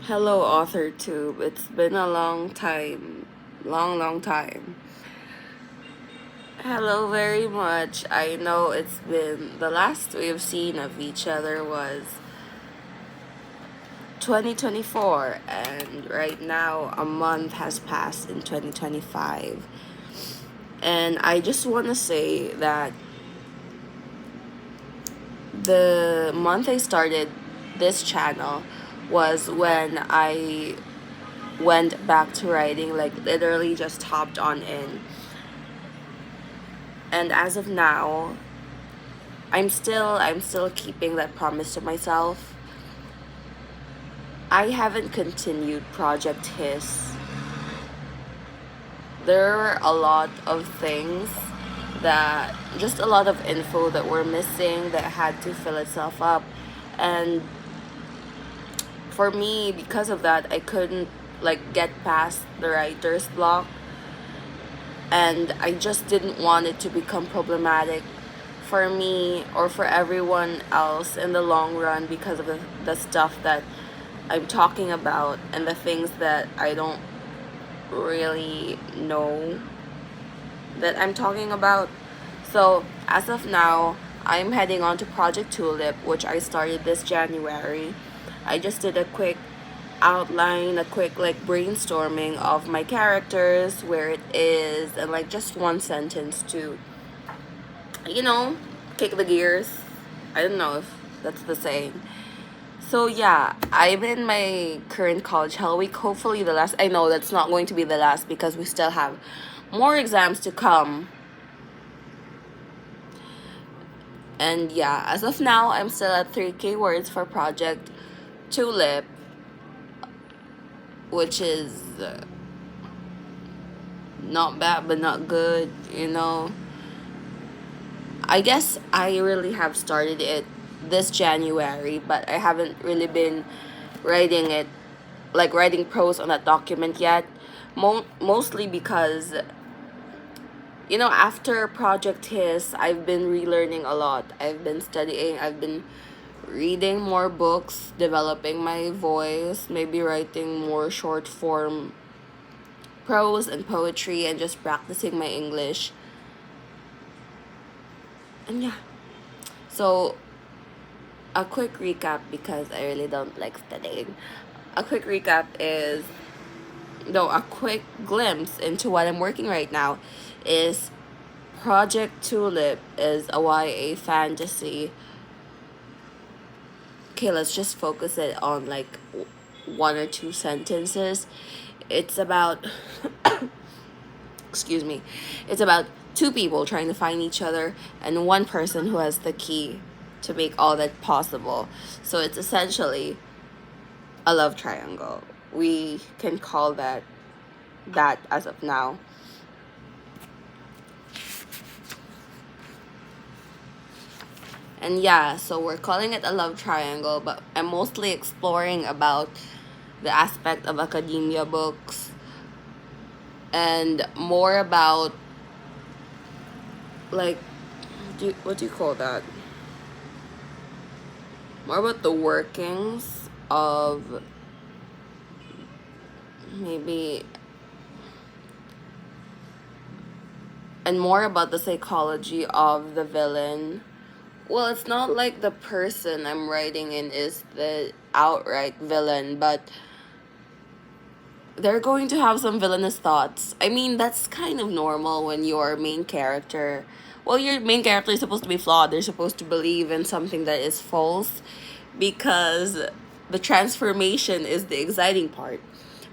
Hello, author tube. It's been a long time. Long time. Hello, very much. I know it's been the last we've seen of each other was 2024, and right now a month has passed in 2025. And I just want to say that the month I started this channel was when I went back to writing, like literally just hopped on in. And as of now, I'm still keeping that promise to myself. I haven't continued Project His. There are a lot of things that just a lot of info that were missing that had to fill itself up. And for me, because of that, I couldn't like get past the writer's block, and I just didn't want it to become problematic for me or for everyone else in the long run because of the stuff that I'm talking about and the things that I don't really know that I'm talking about. So, as of now, I'm heading on to Project Tulip, which I started this January. I just did a quick outline, a quick like brainstorming of my characters, where it is, and like just one sentence to, you know, kick the gears. I don't know if that's the saying. So yeah, I'm in my current college hell week. Hopefully the last. I know that's not going to be the last because we still have more exams to come. And yeah, as of now, I'm still at 3K words for Project Tulip, which is not bad but not good, you know. I guess I really have started it this January, but I haven't really been writing it, like writing prose on that document yet. Mostly because, you know, after Project His, I've been relearning a lot. I've been studying, I've been reading more books, developing my voice, maybe writing more short form prose and poetry, and just practicing my English. And yeah. So, a quick recap because I really don't like studying. A quick recap is, no, a quick glimpse into what I'm working right now is Project Tulip is a YA fantasy. Okay, let's just focus it on like one or two sentences. It's about, excuse me, it's about two people trying to find each other and one person who has the key to make all that possible. So it's essentially a love triangle. We can call that as of now. And yeah, so we're calling it a love triangle, but I'm mostly exploring about the aspect of academia books and more about like what do you call that? More about the workings of maybe, and more about the psychology of the villain. Well, it's not like the person I'm writing in is the outright villain, but they're going to have some villainous thoughts. I mean, that's kind of normal when your main character, well, your main character is supposed to be flawed. They're supposed to believe in something that is false because the transformation is the exciting part.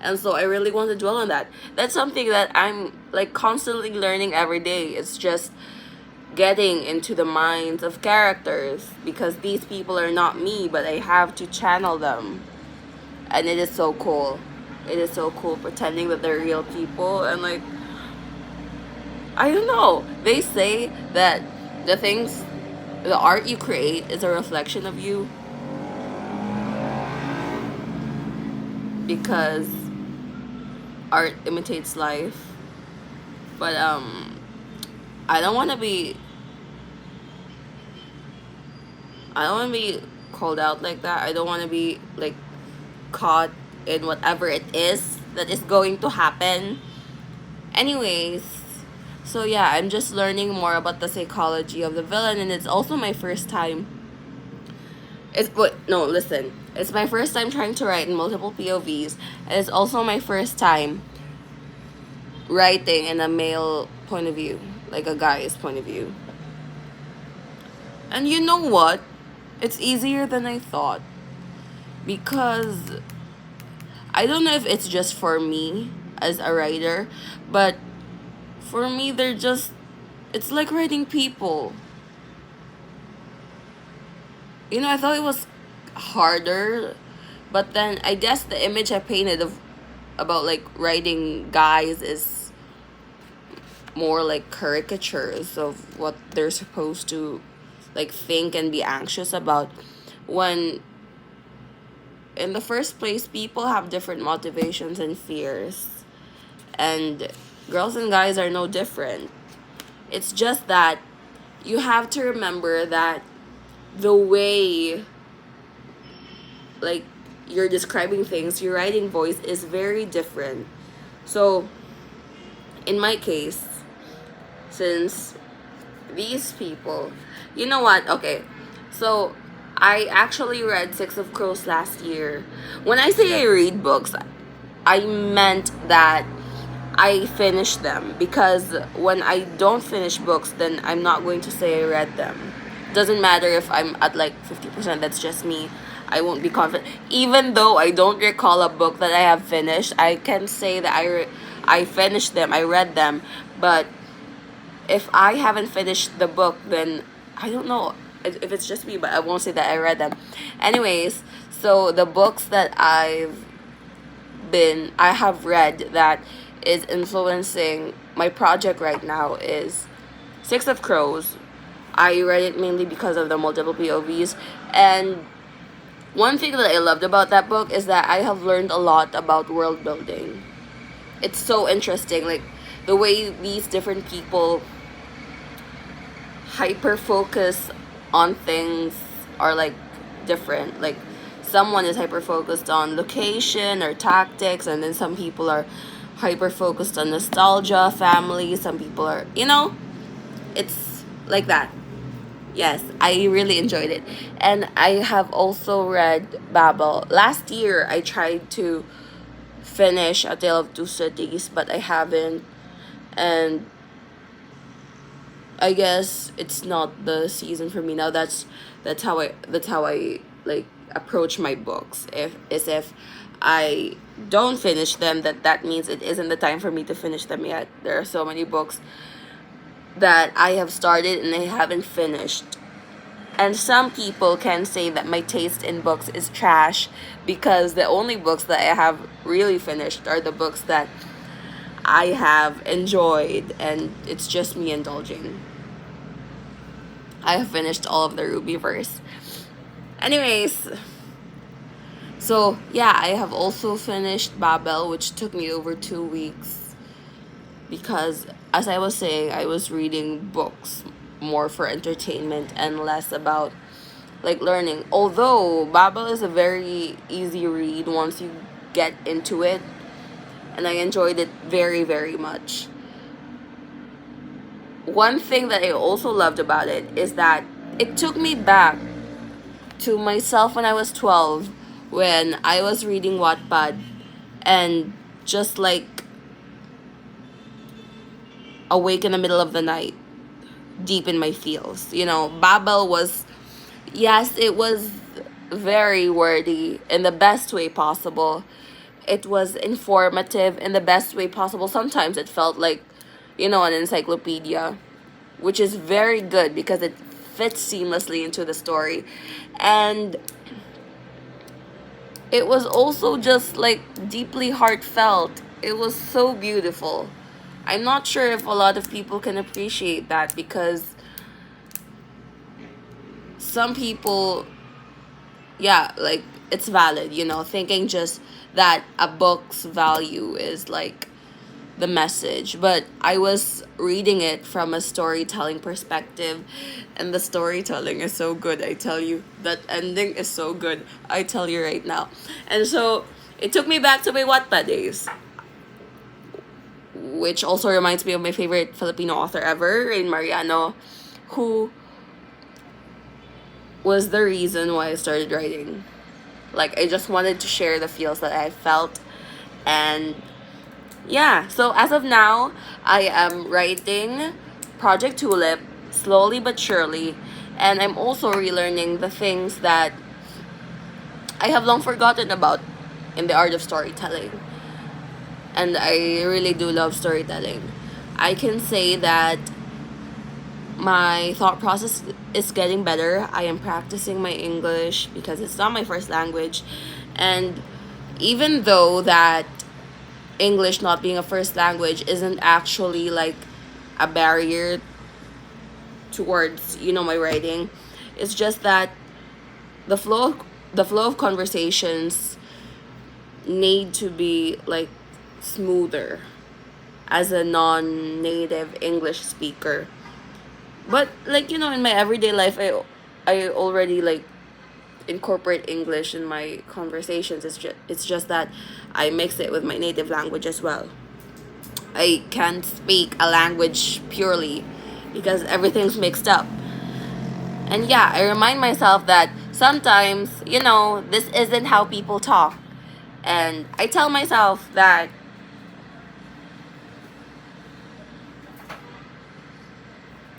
And so I really want to dwell on that. That's something that I'm like constantly learning every day. It's just getting into the minds of characters because these people are not me, but I have to channel them. And it is so cool. It is so cool pretending that they're real people. And like, I don't know, they say that the things, the art you create is a reflection of you, because art imitates life. But I don't want to be I don't want to be called out like that. I don't want to be like caught in whatever it is that is going to happen. Anyways, so yeah, I'm just learning more about the psychology of the villain, and it's also my first time. It's what no, listen. It's my first time trying to write in multiple POVs, and it's also my first time writing in a male point of view, like a guy's point of view. And you know what? It's easier than I thought, because I don't know if it's just for me as a writer, but for me, it's like writing people. I thought it was harder, but then I guess the image I painted about like writing guys is more like caricatures of what they're supposed to like think and be anxious about, when in the first place people have different motivations and fears, and girls and guys are no different. It's just that you have to remember that the way like you're describing things, your writing voice is very different. So in my case, since these people, you know what? Okay, so I actually read Six of Crows last year. When I say I read books, I meant that I finish them, because when I don't finish books, then I'm not going to say I read them. Doesn't matter if I'm at like 50%, that's just me. I won't be confident. Even though I don't recall a book that I have finished, I can say that I finished them, I read them. But if I haven't finished the book, then I don't know if it's just me, but I won't say that I read them. Anyways, so the books that I have read that is influencing my project right now is Six of Crows. I read it mainly because of the multiple POVs, and one thing that I loved about that book is that I have learned a lot about world building. It's so interesting, like the way these different people hyper focus on things are like different. Like someone is hyper focused on location or tactics, and then some people are hyper focused on nostalgia, family. Some people are, it's like that. Yes, I really enjoyed it. And I have also read Babel. Last year, I tried to finish A Tale of Two Cities, but I haven't. And I guess it's not the season for me now. That's how I like approach my books. If I don't finish them, that means it isn't the time for me to finish them yet. There are so many books that I have started and I haven't finished. And some people can say that my taste in books is trash, because the only books that I have really finished are the books that I have enjoyed, and it's just me indulging. I have finished all of the Rubyverse. Anyways, so yeah, I have also finished Babel, which took me over 2 weeks, because as I was saying, I was reading books more for entertainment and less about like learning. Although Babel is a very easy read once you get into it, and I enjoyed it very, very much. One thing that I also loved about it is that it took me back to myself when I was 12, when I was reading Wattpad and just like awake in the middle of the night, deep in my feels. Babel was, yes, it was very wordy in the best way possible. It was informative in the best way possible. Sometimes it felt like, an encyclopedia, which is very good because it fits seamlessly into the story. And it was also just like deeply heartfelt. It was so beautiful. I'm not sure if a lot of people can appreciate that, because some people, yeah, like it's valid, thinking just that a book's value is like the message. But I was reading it from a storytelling perspective, and the storytelling is so good. I tell you, that ending is so good. I tell you right now. And so It took me back to my Wattpad days, which also reminds me of my favorite Filipino author ever, Rain Mariano, who was the reason why I started writing. Like, I just wanted to share the feels that I felt. And yeah, so as of now, I am writing Project Tulip slowly but surely. And I'm also relearning the things that I have long forgotten about in the art of storytelling. And I really do love storytelling. I can say that my thought process is getting better. I am practicing my English because it's not my first language. And even though that English not being a first language isn't actually like a barrier towards, my writing, it's just that the flow of conversations need to be like smoother as a non-native English speaker. But like, in my everyday life, I already like incorporate English in my conversations. It's just that I mix it with my native language as well. I can't speak a language purely because everything's mixed up. And yeah, I remind myself that sometimes, this isn't how people talk. And I tell myself that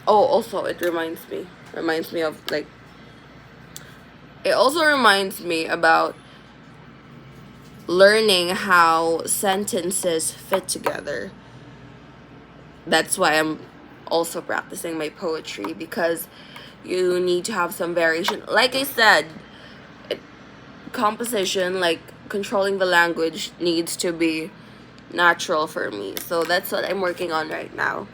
also it reminds me of like it also reminds me about learning how sentences fit together. That's why I'm also practicing my poetry, because you need to have some variation. Like I said, it, composition, like controlling the language, needs to be natural for me. So that's what I'm working on right now.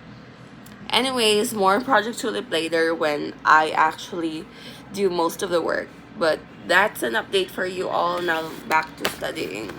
Anyways, more Project Tulip later when I actually do most of the work. But that's an update for you all. Now back to studying.